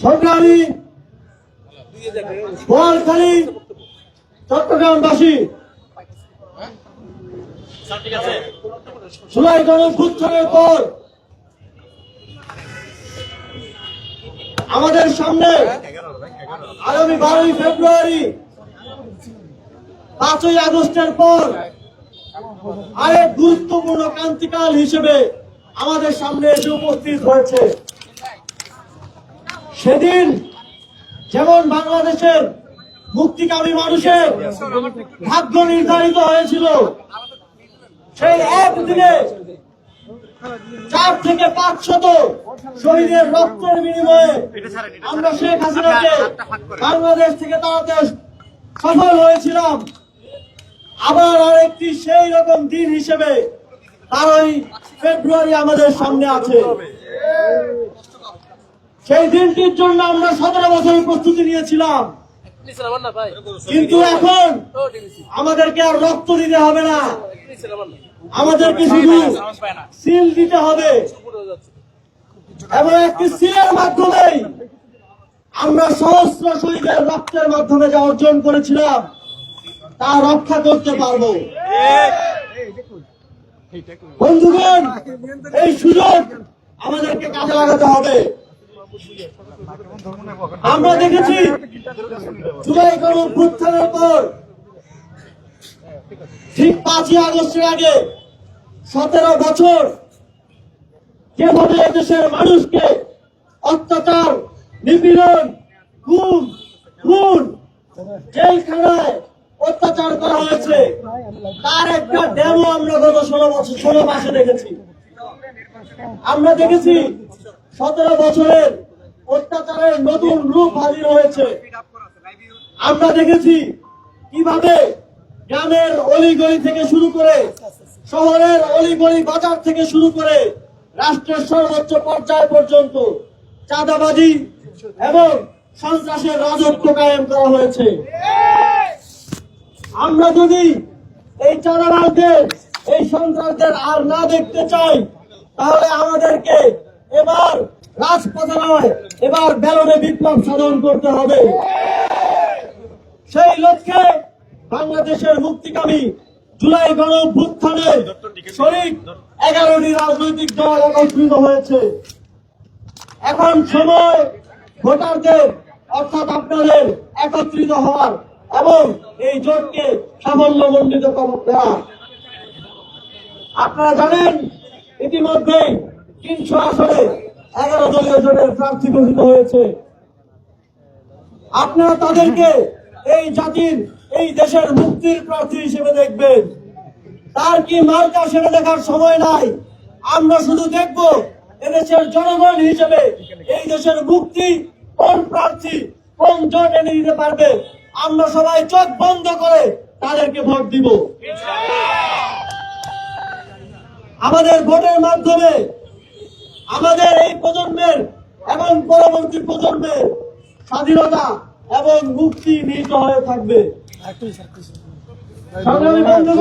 সংগ্রামী বোয়ালখালী চট্টগ্রামবাসী, জুলাই গণঅভ্যুত্থানের পর আমাদের সামনে আগামী 12ই ফেব্রুয়ারি 5ই আগস্টের পর আরেক গুরুত্বপূর্ণ ক্রান্তিকাল হিসেবে আমাদের সামনে এসে উপস্থিত হয়েছে। সেদিন যেমন বাংলাদেশের মুক্তিকামী মানুষের ভাগ্য নির্ধারিত হয়েছিল, সেই একদিনে 4 থেকে 500 শহীদের রক্তের বিনিময়ে আমরা শেখ হাসিনাকে বাংলাদেশ থেকে তাড়াতে সফল হয়েছিলাম। আবার আরেকটি সেই রকম দিন হিসেবে 12ই ফেব্রুয়ারি আমাদের সামনে আছে। সেই দিনটির জন্য আমরা 17 বছর প্রস্তুতি নিয়েছিলাম, কিন্তু এখন আমাদেরকে আর রক্ত দিতে হবে না, আমাদেরকে শুধু সিল দিতে হবে এবং একটি সিলের মাধ্যমেই আমরা সহস্র শহীদের রক্তের মাধ্যমে যা অর্জন করেছিলাম তা রক্ষা করতে পারবো। বন্ধুগণ, এই সুযোগ আমাদেরকে কাজে লাগাতে হবে। আমরা দেখেছি জুলাই গণঅভ্যুত্থানের পর ঠিক 5ই আগস্টের আগে 17 বছর যেভাবে দেশের মানুষকে অত্যাচার, নিপীড়ন, খুন, জেলখানায় অত্যাচার করা হয়েছে, তার একটা ডেমো আমরা গত 16 মাসে দেখেছি। আমরা দেখেছি 17 বছরের অত্যাচারের নতুন রূপ হাজির হয়েছে। আমরা দেখেছি কিভাবে গ্রামের অলিগলি থেকে শুরু করে শহরের অলিগলি বাজার থেকে শুরু করে রাষ্ট্রের সর্বোচ্চ পর্যায় পর্যন্ত চাঁদাবাজি এবং সন্ত্রাসের রাজত্ব কায়েম করা হয়েছে। আমরা যদি এই চাঁদাবাজদের, এই সন্ত্রাসদের আর না দেখতে চাই, তাহলে আমাদেরকে এবার রাজপথে নয়, এবার ব্যালটে বিপ্লব সাধন করতে হবে। সেই লক্ষ্যে বাংলাদেশের মুক্তিকামী জুলাই গণঅভ্যুত্থানের শরিক 11টি রাজনৈতিক দল একত্রিত হয়েছে। এখন সময় ভোটারদের অর্থাৎ আপনাদের একত্রিত হওয়ার এবং এই জোটকে সাফল্যমণ্ডিত করা। আপনারা জানেন ইতিমধ্যেই 300 আসনে 11 দলীয় জোটের প্রার্থী ঘোষিত হয়েছে। আপনারা তাদেরকে এই জাতির, এই দেশের মুক্তির প্রার্থী হিসেবে দেখবেন। তার কি মার্কা সেটা দেখার সময় নাই। আমরা শুধু দেখব এদেশের জনগণ হিসেবে এই দেশের মুক্তি কোন প্রার্থী, কোন জোট এনে দিতে পারবে। আমরা সবাই চোখ বন্ধ করে তাদেরকে ভোট দিব। আমাদের ভোটের মাধ্যমে আমাদের এই প্রজন্মের এবং পরবর্তী প্রজন্মের স্বাধীনতা এবং মুক্তি নিহিত হয়ে থাকবে। সংগ্রামী বন্ধুগণ,